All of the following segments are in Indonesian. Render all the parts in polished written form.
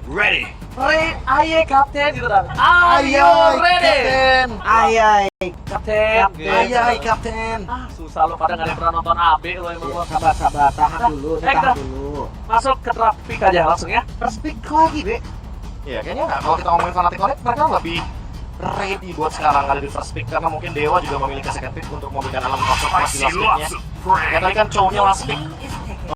Ready. Ayo kapten gitu kan. Ayo, ready. Kapten. Ayo, Kapten. Ayo, Kapten. Susah lo pada nggak pernah nonton AB lo emang. Sabar, tahan dulu, tahan dulu. Masuk ke draft pick aja langsung ya. First pick lagi, Be. Ya kayaknya kalau kita ngomongin Fnatic Connect, mereka lebih ready buat sekarang ada di first pick karena mungkin Dewa juga memiliki second pick untuk memberikan alam konservasi last picknya. Ya tadi kan cowoknya last pick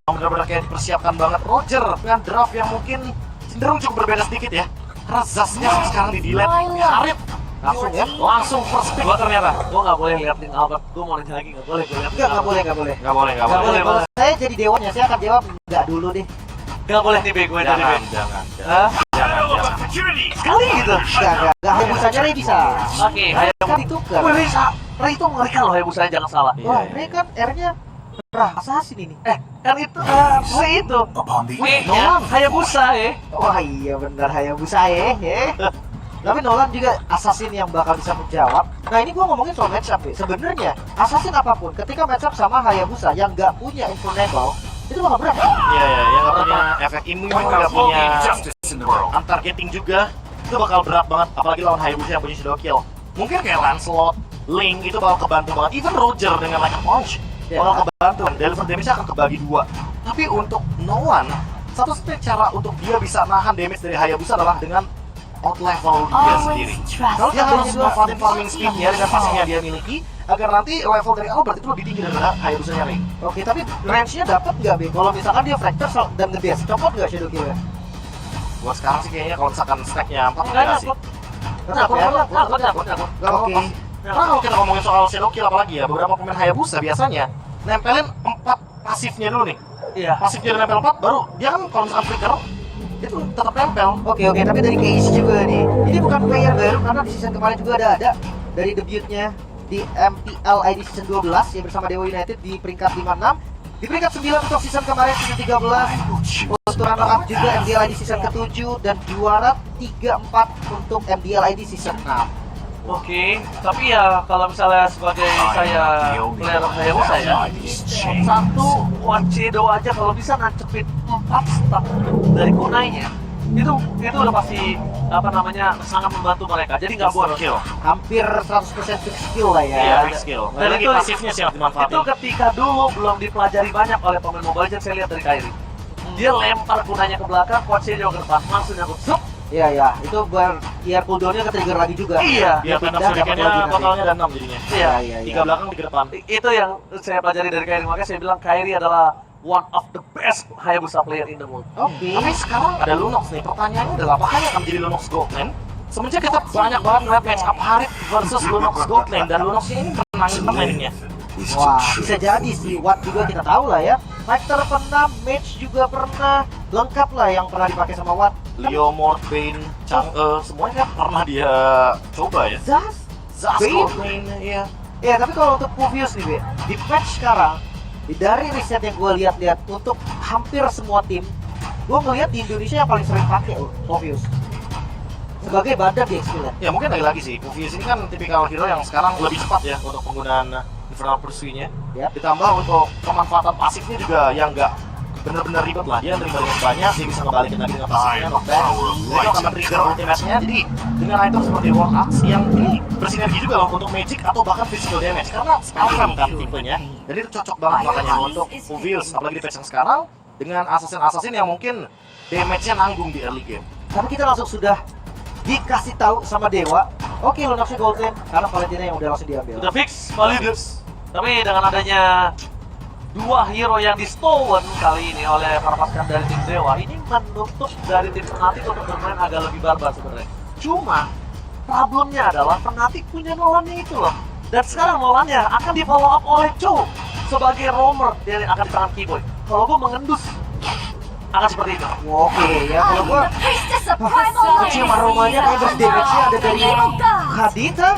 benar-benar kayak dipersiapkan banget. Roger dengan draft yang mungkin cenderung cukup berbeda sedikit ya. Karena Zaznya sekarang di delete, Arif langsung first pick ternyata. Gue nggak boleh liatin Albert. Gue mau nanya lagi nggak boleh. Gue liatin. Nggak boleh. Nggak boleh. Kalau saya jadi dewanya, saya akan jawab nggak dulu deh. Nggak boleh nih gue dari Jangan. sekali gitu. Nggak Hayabusanya Ray bisa. Oke, Kan ditukar. bisa. Ray itu mengerikan loh Hayabusanya, jangan salah. Iya. Wah, Ray kan R-nya assassin ini. Kan itu Ray itu. W-nya Hayabusa ya. Wah iya benar Hayabusa ya. Tapi Nolan juga assassin yang bakal bisa menjawab. Nah ini gua ngomongin soal matchup ya. Sebenarnya assassin apapun ketika matchup sama Hayabusa yang nggak punya Invulnerable itu bakal berat. Iya, yang nggak punya efek imun, nggak punya untargeting juga, itu bakal berat banget. Apalagi lawan Hayabusa yang punya shadow kill. Mungkin kayak Lancelot, Link itu bakal kebantu banget. Even Roger dengan like a punch bakal kebantu. Deliver damage-nya akan kebagi dua. Tapi untuk Nolan, satu-satunya cara untuk dia bisa nahan damage dari Hayabusa adalah dengan out level dia sendiri. Kalau dia harus memanfaatin farming speed-nya dengan passing-nya dia miliki, agar nanti level dari Albert itu lebih tinggi daripada Hayabusanya Ring. Oke, tapi range-nya dapat nggak Be? Kalau misalkan dia fracture dan nge-dash, copot nggak shadow kill-nya? Buat sekarang sih kayaknya kalau misalkan stack-nya 4 Enggak enggak sih. Takut ya? Takut. Oke. Karena kalau kita ngomongin soal shadow kill apalagi ya, beberapa pemain Hayabusa biasanya nempelin 4 pasifnya dulu nih. Iya. Pasifnya udah nempel 4, baru dia kan kalau misalkan flicker itu tetap nempel. Oke, tapi dari case juga nih. Ini bukan player baru karena di season kemarin juga ada dari debutnya di MPL ID season 12 ya bersama Dewa United di peringkat 56. Di peringkat 9 untuk season kemarin season 13. Untuk runner up juga MDL ID season ke-7 dan juara 3-4 untuk MDL ID season 6. Oke, tapi ya kalau misalnya sebagai saya player Hayabusa ya, satu Wachedo aja kalau bisa nancepin 4 stack dari kunainya, itu udah pasti sangat membantu mereka. Jadi nggak boros. Hampir 100% fix skill lah ya. Iya, fix skill. Dan Lagi itu pasifnya siap dimanfaatin. Itu ketika dulu belum dipelajari banyak oleh pemain Mobile Legends, saya lihat dari Kyrie. Dia lempar kunanya ke belakang, Wachedo ke depan, langsung nyangkut. Iya, itu biar cooldown-nya ke-trigger lagi juga. Iya. Biar tandang shurikennya totalnya ada 6 jadinya. Iya. 3 belakang, 3 depan. Itu yang saya pelajari dari Kyrie, makanya saya bilang Kyrie adalah one of the best Hayabusa player in the world. Oke. Tapi sekarang ada Lunox nih, pertanyaannya adalah apakah yang akan menjadi Lunox Gold Lane? Semenjak kita banyak banget ngeliat match up Harith versus Lunox Gold Lane, dan Lunox ini menangin lane-nya. Wah, bisa jadi sih. Watt juga kita tahu lah ya. Fighter pernah, Mage juga pernah, lengkap lah yang pernah dipakai sama Watt. Leo, Bane, Chang'e, semuanya kan pernah dia coba ya. Zaz Bane? Gold Lane, iya. Ya, tapi kalau untuk Puvius nih, Be, di patch sekarang, dari riset yang gue lihat-lihat untuk hampir semua tim, gue ngeliat di Indonesia yang paling sering pakai Puvius sebagai badan di XP. Ya mungkin lagi sih, Puvius ini kan tipikal hero yang sekarang lebih cepat ya untuk penggunaan Infernal Pursuit-nya. Yep. Ditambah untuk pemanfaatan pasifnya juga yang nggak bener-bener ribet lah. Dia nerima damage banyak, dia bisa ngebalikin lagi dengan pasifnya, knockback. Dia itu akan men-trigger ultimate-nya. Jadi dengan item seperti War Axe yang ini bersinergi juga loh untuk magic atau bahkan physical damage. Karena spellcam kan tipenya. Jadi itu cocok banget makanya untuk Puvius, apalagi di patch yang sekarang dengan assassin yang mungkin damage-nya nanggung di early game. Tapi kita langsung sudah dikasih tahu sama Dewa, oke Lunoxnya Gold Lane karena Valentina yang udah langsung diambil. Udah fix, valids. Tapi dengan adanya dua hero yang di stolen kali ini oleh para pasukan dari tim Dewa, ini menutup dari tim Fnatic untuk bermain agak lebih barbar sebenarnya. Cuma problemnya adalah Fnatic punya Nolannya itu loh. Dan sekarang Nolannya akan di follow up oleh Cho sebagai roamer yang akan ditangan Keyboy. Kalau gue mengendus akan seperti itu. Oke ya, kalau gua kecium aromanya kayak burst damage-nya ada dari Kadita.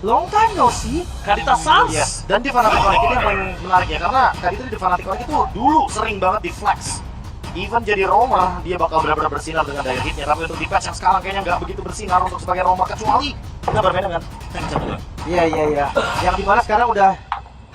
Long time no see. Kadita Sans. Yes, dan di Fnatic Connect ini yang paling menarik ya, karena Kadita di Fnatic Connect itu dulu sering banget di flex. Even jadi roamer, dia bakal benar-benar bersinar dengan daya hitnya. Tapi untuk di patch yang sekarang kayaknya nggak begitu bersinar untuk sebagai roamer, kecuali kita bermain dengan tank jungle. Iya. Yang dimana sekarang udah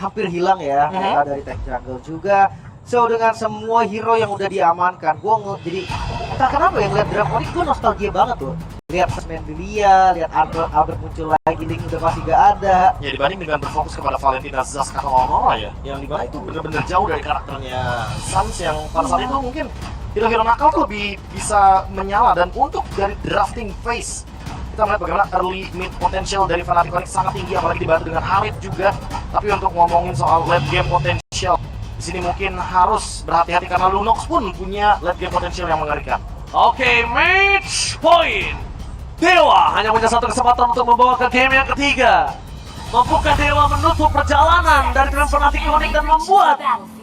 hampir hilang ya, dari tank jungle juga. So dengan semua hero yang udah diamankan, jadi entah kenapa ya ngeliat Draconic gue nostalgia banget tuh. Lihat Mendelia, lihat Albert muncul lagi, Link udah pasti gak ada. Ya dibanding dengan berfokus kepada Valentina, Zask atau Aurora ya, yang dimana itu bener-bener jauh dari karakternya Sans yang pada saat itu mungkin hero-hero nakal tuh lebih bisa menyala. Dan untuk dari drafting phase, kita melihat bagaimana early mid potential dari Fnatic Onyx sangat tinggi, apalagi dibantu dengan Harit juga. Tapi untuk ngomongin soal late game potential, di sini mungkin harus berhati-hati karena Lunox pun punya late game potential yang mengerikan. Oke, match point. Dewa hanya punya satu kesempatan untuk membawa ke game yang ketiga. Mampukah Dewa menutup perjalanan dari tim Fnatic Onyx dan membuat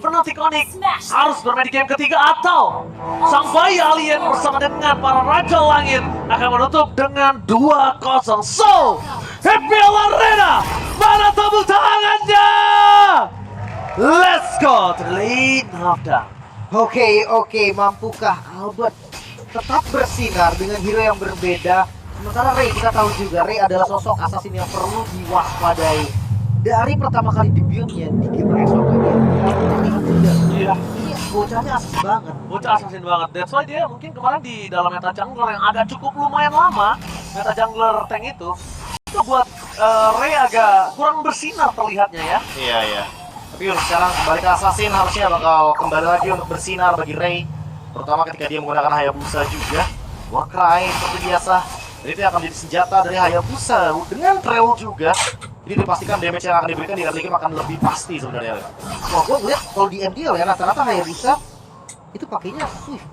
Fnatic Onyx harus bermain di game ketiga, atau sang bayi alien bersama dengan para Raja Langit akan menutup dengan 2-0. So, FPL Arena, mana tepuk tangannya? Let's go to the late halftime. Oke, mampukah Albert tetap bersinar dengan hero yang berbeda? Sementara Ray, kita tahu juga Ray adalah sosok assassin yang perlu diwaspadai. Dari pertama kali debutnya di game Exo dia terlihat juga. Iya. Ini bocahnya assassin banget. Bocah assassin banget. That's why dia mungkin kemarin di dalam meta jungler yang agak cukup lumayan lama, meta jungler tank itu buat Ray agak kurang bersinar terlihatnya ya. Iya. Tapi untuk sekarang kembali ke Assassin, harusnya bakal kembali lagi untuk bersinar bagi Ray, terutama ketika dia menggunakan Hayabusa juga. Warcry seperti biasa, jadi itu akan menjadi senjata dari Hayabusa dengan trail juga. Jadi dipastikan damage yang akan diberikan di early game akan lebih pasti sebenarnya. Wah, gue ngeliat kalau di MDL ya rata-rata Hayabusa itu pakainya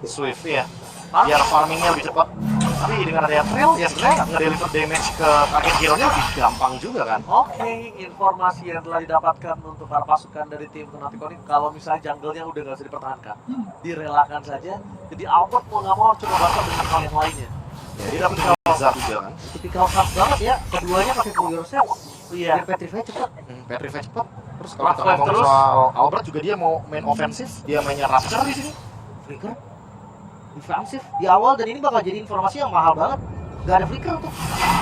Swift. Ya, biar farmingnya lebih cepat. Tapi dengan adanya trail, ya sebenarnya nge-deliver damage ke target hero-nya lebih gampang juga kan. Oke, informasi yang telah didapatkan untuk para pasukan dari tim Fnatic Onyx, kalau misalnya jungle-nya udah nggak bisa dipertahankan, direlakan saja. Jadi Albert mau nggak mau coba bakar dengan hal yang lainnya. Ya, dia dapat Kawaza juga kan. Tipikal khas banget ya, keduanya pakai pull yourself. Iya. Biar Petrify cepet. Petrify cepat. Terus kalau kita Rough ngomong terus. soal Albert juga dia mau main offensif, dia mainnya Rapture di sini. Flicker defensif di awal, dan ini bakal jadi informasi yang mahal banget. Gak ada flicker untuk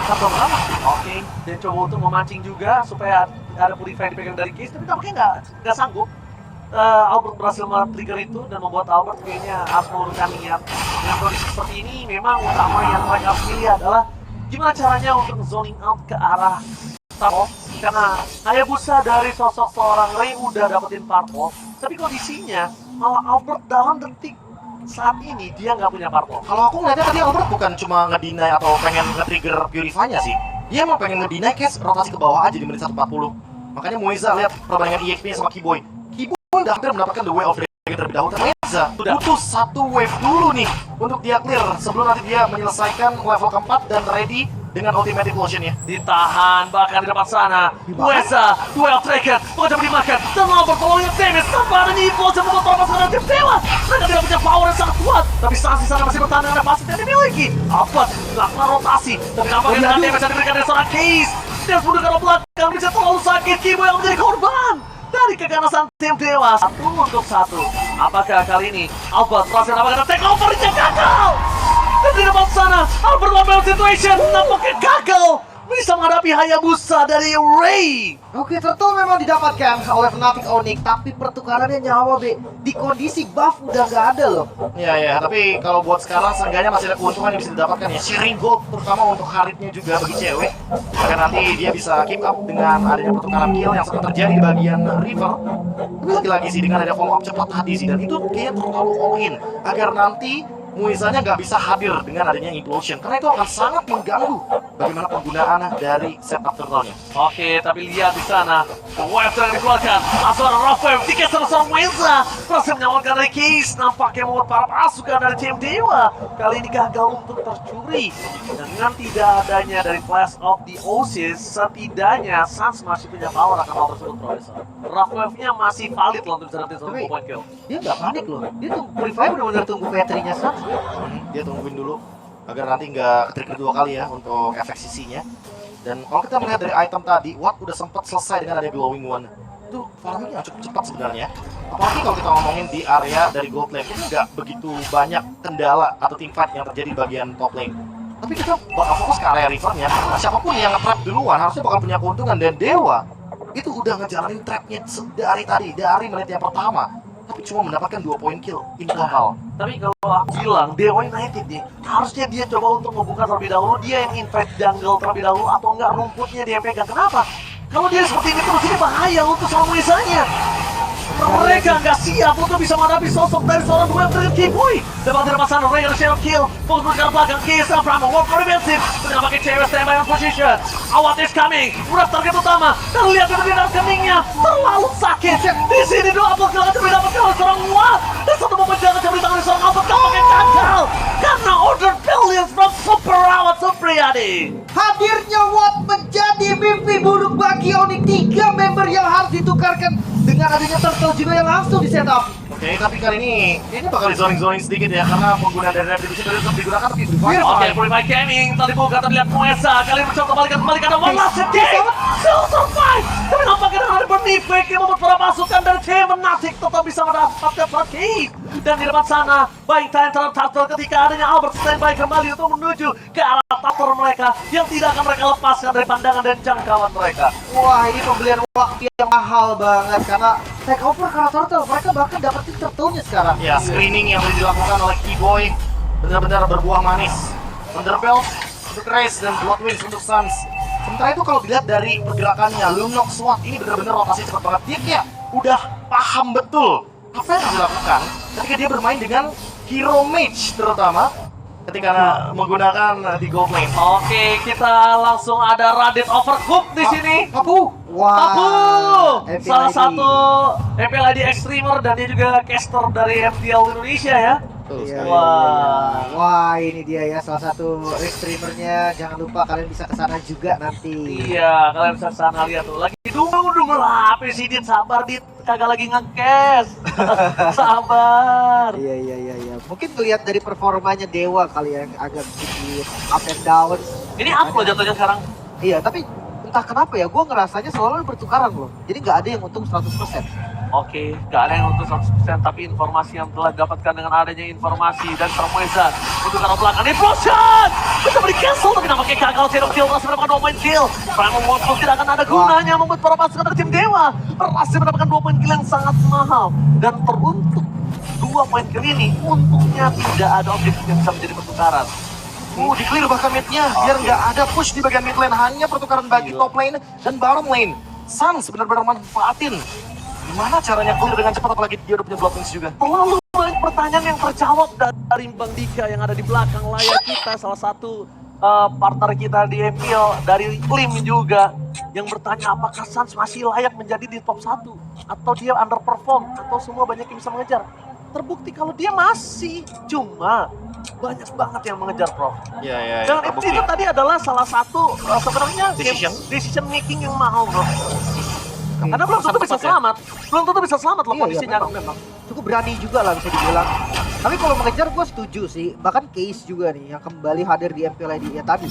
satu pertama. Oke, dan coba untuk memancing juga supaya ada Purify dipegang dari Case, tapi tampaknya nggak sanggup. Albert berhasil men-trigger itu dan membuat Albert kayaknya harus mengurungkan niat. Dengan kondisi seperti ini, memang utama yang mereka harus pilih adalah gimana caranya untuk zoning out ke arah Tarkov. Karena Hayabusa dari sosok seorang Ray udah dapetin Tarkov, tapi kondisinya malah Albert dalam detik saat ini dia nggak punya Tarkov. Kalau aku ngeliatnya tadi Albert bukan cuma ngedinai atau pengen nge-trigger Purify-nya sih. Dia emang pengen ngedinai Case rotasi ke bawah aja di menit 140. Makanya Moiza lihat perbandingan EXP-nya sama Keyboy. Keyboy udah hampir mendapatkan the way of dragon terlebih dahulu. Moiza butuh satu wave dulu nih untuk dia clear sebelum nanti dia menyelesaikan level keempat dan ready dengan ultimate explosion-nya. Ditahan bahkan di depan sana. Weza, duel tracker, mencoba dimakan dan Albert tolongnya damage tanpa ada nipu dan membuat para pasukan tim Dewa. Mereka tidak punya power yang sangat kuat, tapi saat di sana masih bertahan dengan pasti yang dimiliki. Albert melakukan rotasi, tapi nampaknya dengan damage yang diberikan dari seorang Case. Dia harus mundur ke belakang, bisa terlalu sakit. Kibo yang menjadi korban dari keganasan tim Dewa. 1-1. Apakah kali ini Albert berhasil mendapatkan take over-nya gagal? Dan di depan sana, Albert Lomel situation nampaknya gagal bisa menghadapi Hayabusa dari Ray. Oke, turtle memang didapatkan oleh Fnatic Onyx, tapi pertukarannya nyawa di kondisi buff udah gak ada loh. Iya, tapi kalau buat sekarang seenggaknya masih ada keuntungan yang bisa didapatkan ya. Sharing gold terutama untuk Haritnya juga bagi cewek. Agar nanti dia bisa keep up dengan adanya pertukaran kill yang sempat terjadi di bagian river. Tapi lagi-lagi sih dengan ada follow up cepat tadi sih, dan itu kayaknya terlalu all in agar nanti Muizanya nggak bisa hadir dengan adanya implosion, karena itu akan sangat mengganggu bagaimana penggunaan dari setup turtle-nya. Oke, tapi lihat di sana, wave yang dikeluarkan, langsung ada rough wave, tiket seorang Muiza berhasil menyelamatkan dari Case, nampaknya membuat para pasukan dari tim Dewa kali ini gagal untuk tercuri. Dan dengan tidak adanya dari Clash of the Oasis, setidaknya Sans masih punya power akan hal tersebut, Profesor. Rough wave-nya masih valid loh untuk bisa dapetin satu Tapi- point kill. Dia nggak panik loh, dia tuh Purify bener-bener tunggu Petrinya Sans. Dia tungguin dulu agar nanti nggak trigger dua kali ya untuk efek sisinya. Dan kalau kita melihat dari item tadi, Watt udah sempat selesai dengan ada glowing one. Itu farmingnya cukup cepat sebenarnya. Apalagi kalau kita ngomongin di area dari gold lane, ini nggak begitu banyak kendala atau team fight yang terjadi di bagian top lane. Tapi kita bakal fokus ke area rivernya. Nah, siapapun yang nge-trap duluan harusnya bakal punya keuntungan. Dan Dewa itu udah ngejalanin trapnya dari tadi, dari menit yang pertama. tapi cuma mendapatkan 2 poin kill in total. Tapi kalau aku bilang Dewa United nih, harusnya dia coba untuk membuka terlebih dahulu, dia yang invade jungle terlebih dahulu, atau enggak rumputnya dia yang pegang. Kenapa? Kalau dia seperti ini terus, ini bahaya untuk sama Muezanya. Mereka nggak siap untuk bisa menghadapi sosok dari seorang duel dengan K-Boy. Dapat dari sana, Ray dan Shadow Kill. Fokus bergerak belakang, Kisa Pramo, work for defensive. Tengah pakai cewek, standby on position. Awat is coming, udah target utama. Dan lihat itu di rekeningnya, terlalu sakit. Di sini double kill akan didapatkan oleh seorang Watt. Dan satu momen jangan coba ditangan oleh seorang Albert, gak pakai gagal. Karena order billions from Super Awat Supriyadi. Hadirnya Watt menjadi mimpi buruk bagi Onyx. 3 member yang harus ditukarkan dengan adanya Turtle juga yang langsung di setup. Oke, tapi kali ini bakal di zoning sedikit ya, karena penggunaan dari Retribution dari tetap digunakan tapi Purify. Oke, Purify Gaming tadi buka terlihat Mueza. Kali ini mencoba kembali karena one last game. Still survive. Tapi nampaknya dengan ada Bernifek yang membuat para pasukan dari tim Fnatic tetap bisa mendapatkan Fnatic. Dan di depan sana, buying time terhadap Turtle ketika adanya Albert standby kembali untuk menuju ke arah Turtle mereka yang tidak akan mereka lepaskan dari pandangan dan jangkauan mereka. Wah, ini pembelian waktu yang mahal banget karena take over karena Turtle. Mereka bahkan dapetin turtle-nya sekarang. Ya, screening yang dilakukan oleh K-Boy benar-benar berbuah manis. Thunderbelt untuk Raze dan Bloodwinds untuk Suns. Sementara itu kalau dilihat dari pergerakannya, Lumnox SWAT ini benar-benar rotasi cepat banget. Dia kayak udah paham betul apa yang harus dilakukan ketika dia bermain dengan hero mage terutama ketika menggunakan di gold lane. Oke, kita langsung ada Radit Overcooked di sini. Papu! Wah, Papu! MPLID. Salah satu MPLID streamer dan dia juga caster dari MPL Indonesia ya. Iya, Wah. Wah, ini dia ya salah satu streamernya. Jangan lupa kalian bisa kesana juga nanti. Iya, kalian bisa kesana lihat tuh. Lagi dulu apa sih Dit, sabar Dit, kagak lagi nge-cash. Sabar. Iya. Mungkin melihat dari performanya Dewa kali ya, yang agak sedikit up and down. Ini up loh jatuhnya sekarang. Iya, tapi entah kenapa ya, gue ngerasanya selalu bertukaran loh. Jadi nggak ada yang untung 100%. Oke, gak ada yang untuk 100%, tapi informasi yang telah didapatkan dengan adanya informasi dan Termueza untuk arah belakang Implosion! Bisa di-cancel, tapi nampaknya gagal Shadow Kill masih mendapatkan 2 poin kill. Primal Warfare tidak akan ada gunanya membuat para pasukan dari tim Dewa berhasil mendapatkan 2 poin kill yang sangat mahal. Dan teruntuk 2 poin kill ini, untungnya tidak ada objektif yang bisa menjadi pertukaran. Di clear bahkan mid-nya, biar nggak ada push di bagian mid lane, hanya pertukaran bagi top lane dan bottom lane. Suns benar-benar manfaatin. Gimana caranya clear dengan cepat, apalagi dia udah punya Bloodwinds juga. Terlalu banyak pertanyaan yang terjawab dari Bang Dika yang ada di belakang layar kita, salah satu partner kita di MPL dari Klim juga yang bertanya apakah Suns masih layak menjadi di top 1 atau dia underperform atau semua banyak yang bisa mengejar. Terbukti kalau dia masih, cuma banyak banget yang mengejar, Prof. Iya. Dan itu tadi adalah salah satu sebenarnya Decision making yang mahal, Bro. Karena belum tentu bisa selamat, loh kondisinya memang. Cukup berani juga lah bisa dibilang. Tapi kalau mengejar gue setuju sih. Bahkan Case juga nih yang kembali hadir di MPLID ya tadi.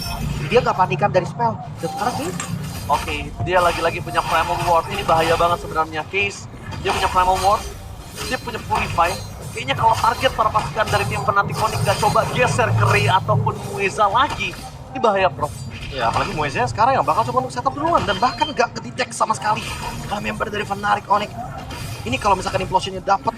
Dia nggak panikan dari spell. Dan sekarang Case. Oke, dia lagi-lagi punya Primal Ward. Ini bahaya banget sebenarnya. Case, dia punya Primal Ward, dia punya Purify. Kayaknya kalau target para pasukan dari tim Fnatic Onyx nggak coba geser ke Ray ataupun Mueza lagi, ini bahaya, Bro. Ya, apalagi Mueznya sekarang yang bakal coba untuk setup duluan dan bahkan gak ke-detect sama sekali kalau member dari Fnatic Onyx. Ini kalau misalkan implosionnya dapat,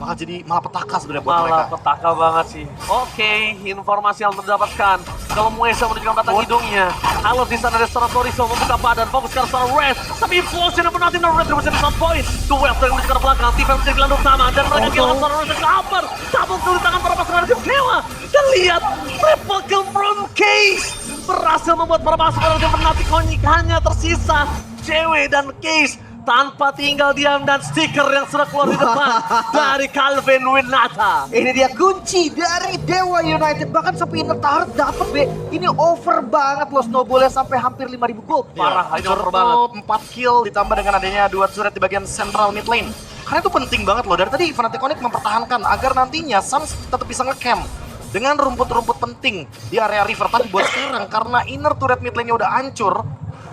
bakal jadi malapetaka sebenarnya buat mereka. Malapetaka banget sih. Oke, informasi yang terdapatkan. Kalau Mueza menunjukkan batang hidungnya, Halo di sana ada seorang Toriso membuka badan, fokus ke arah seorang Red. Tapi implosion yang Fnatic dan Red terus di point. Duel yang menuju ke arah belakang, Tifa menjadi gelandang utama dan mereka kehilangan seorang Red ke upper. Tabung di tangan para pasukan dari tim Dewa. Dan lihat, triple kill from Case berhasil membuat para pasukan dari Fnatic Onyx hanya tersisa Cewek dan Case tanpa tinggal diam dan stiker yang sudah keluar di depan dari Calvin Winata. Ini dia kunci dari Dewa United. Bahkan sampai inner turret dapet be. Ini over banget loh snowballnya sampai hampir 5.000 gold. Parah, ini over Turtle banget. 4 kill ditambah dengan adanya 2 turret di bagian central mid lane. Karena itu penting banget loh. Dari tadi Fnatic Onyx mempertahankan agar nantinya Suns tetap bisa nge-camp dengan rumput-rumput penting di area river. Tapi buat sekarang karena inner turret mid lane-nya udah hancur,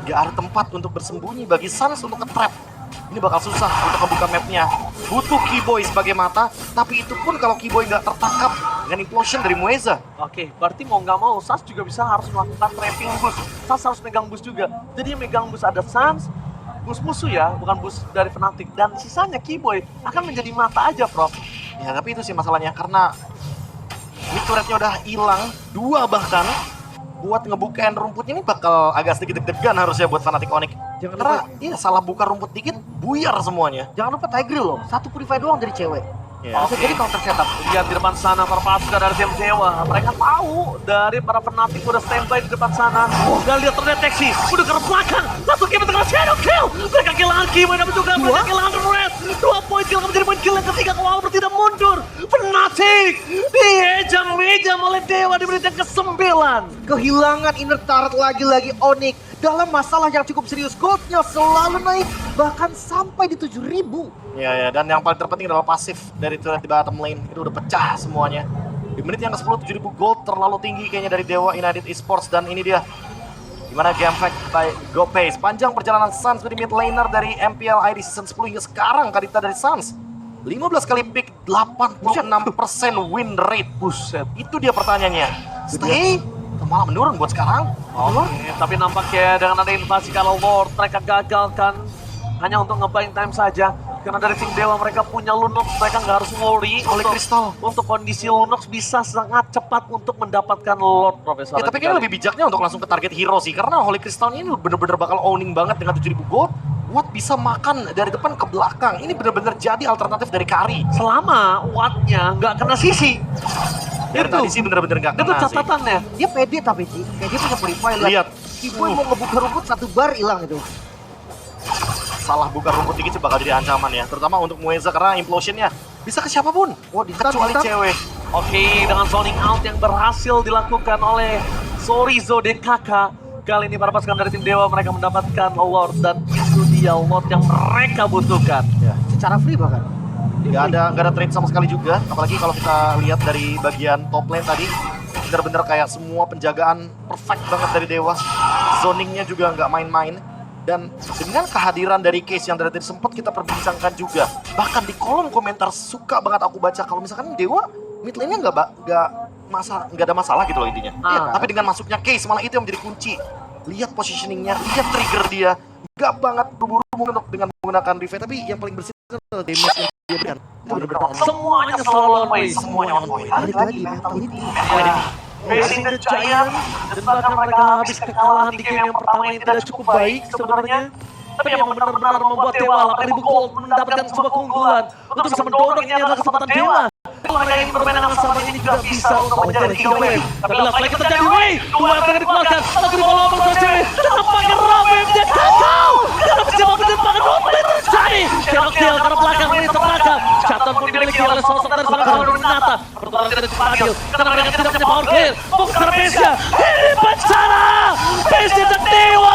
gak ada tempat untuk bersembunyi bagi Suns untuk nge-trap. Ini bakal susah untuk membuka mapnya. Butuh K-Boy sebagai mata, tapi itu pun kalau K-Boy nggak tertangkap dengan implosion dari Mueza. Oke, berarti mau nggak mau Suns juga bisa harus melakukan trapping boost. Suns harus megang boost juga. Jadi yang megang boost ada Suns, boost musuh ya, bukan boost dari Fnatic. Dan sisanya Keyboy akan menjadi mata aja, Prof. Ya tapi itu sih masalahnya karena mid turretnya udah hilang, 2 bahkan. Buat ngebukain rumputnya ini bakal agak sedikit deg-degan harusnya buat Fnatic Onyx. Karena iya salah buka rumput dikit, buyar semuanya. Jangan lupa Tigreal loh, 1 Purify doang dari cewek. Ya. Bisa jadi counter setup. Lihat di depan sana para pasukan dari tim Dewa. Mereka tahu dari para Fnatic udah standby di depan sana. Dan lihat terdeteksi. Udah ke belakang. Langsung Keyboy dengan shadow kill. Mereka kehilangan Keyboy dan juga mereka kehilangan Red. 2 poin kill menjadi poin kill yang ketiga. Kewal tidak mundur. Fnatic diejam-ejam oleh Dewa di menit yang ke-9. Kehilangan inner turret lagi-lagi Onyx. Dalam masalah yang cukup serius, goldnya selalu naik. Bahkan sampai di 7.000. Ya, dan yang paling terpenting adalah pasif dari turret di bottom lane. Itu udah pecah semuanya. Di menit yang ke-10, 7.000 gold terlalu tinggi kayaknya dari Dewa United Esports. Dan ini dia, gimana game fact by GoPace. Panjang perjalanan Suns menjadi mid laner dari MPL ID Season 10 hingga sekarang. Kadita dari Suns, 15 kali pick, 86% win rate. Buset. Itu dia pertanyaannya. Stay? Malah menurun buat sekarang. Oke, tapi nampaknya dengan ada invasi kalau Lord mereka gagalkan hanya untuk nge-buying time saja. Karena dari tim Dewa mereka punya Lunox, mereka nggak harus worry Oleh Crystal. untuk kondisi Lunox bisa sangat cepat untuk mendapatkan Lord, Profesor. Ya tapi kayaknya lebih bijaknya untuk langsung ke target hero sih. Karena Holy Crystal ini bener-bener bakal owning banget dengan 7.000 gold. Watt bisa makan dari depan ke belakang. Ini bener-bener jadi alternatif dari Kari. Selama Wattnya nggak kena sisi. Dari tadi sih bener-bener gak Itu kena sih. catatannya. Dia pede tapi sih, kayak dia punya Purify. Lihat. Keyboy mau ngebuka rumput 1 bar hilang itu. Salah buka rumput dikit sih bakal jadi ancaman ya. Terutama untuk Mueza karena implosionnya bisa ke siapapun. Oh, Kecuali cewek. Oke, dengan zoning out yang berhasil dilakukan oleh Sorizo DKK. Kali ini para pasukan dari tim Dewa mereka mendapatkan Lord dan itu dia Lord yang mereka butuhkan. Ya. Secara free bahkan. Gak ada trade sama sekali juga. Apalagi kalau kita lihat dari bagian top lane tadi, bener-bener kayak semua penjagaan perfect banget dari Dewa. Zoningnya juga nggak main-main. Dan dengan kehadiran dari Case yang dari tadi sempat kita perbincangkan juga. Bahkan di kolom komentar suka banget aku baca kalau misalkan Dewa mid lane-nya nggak ada masalah gitu loh intinya. Ah. Tapi dengan masuknya Case malah itu yang menjadi kunci. Lihat positioningnya, lihat trigger dia. Nggak banget buru-buru untuk dengan menggunakan revive, tapi yang paling bersih adalah damage yang dia berikan. Itu bener-bener Semuanya selalu on point. semuanya on point. Balik lagi mentality. Facing the Giant dan bahkan mereka habis kekalahan di game yang pertama yang tidak cukup baik sebenarnya. Tapi yang benar-benar membuat Dewa 8.000 gold mendapatkan sebuah keunggulan untuk bisa mendorong ini adalah kesempatan Dewa. Kalau mereka ingin bermain dengan sahabat ini juga bisa untuk menjadi 3 wave. Tapi lagi terjadi wave, 2 yang tengah dikeluarkan, satu di bawah lawan cewek, tampaknya rame dia kacau. Karena pejabat menjemputkan apa yang terjadi? Shadow kill karena belakang ini terbelakang. Shutdown pun dimiliki oleh sosok dari seorang kawan Dominata. Pertukaran tidak cukup adil, karena mereka tidak punya power clear. Fokus pada Pesya, ini bencana! Pesya dan Dewa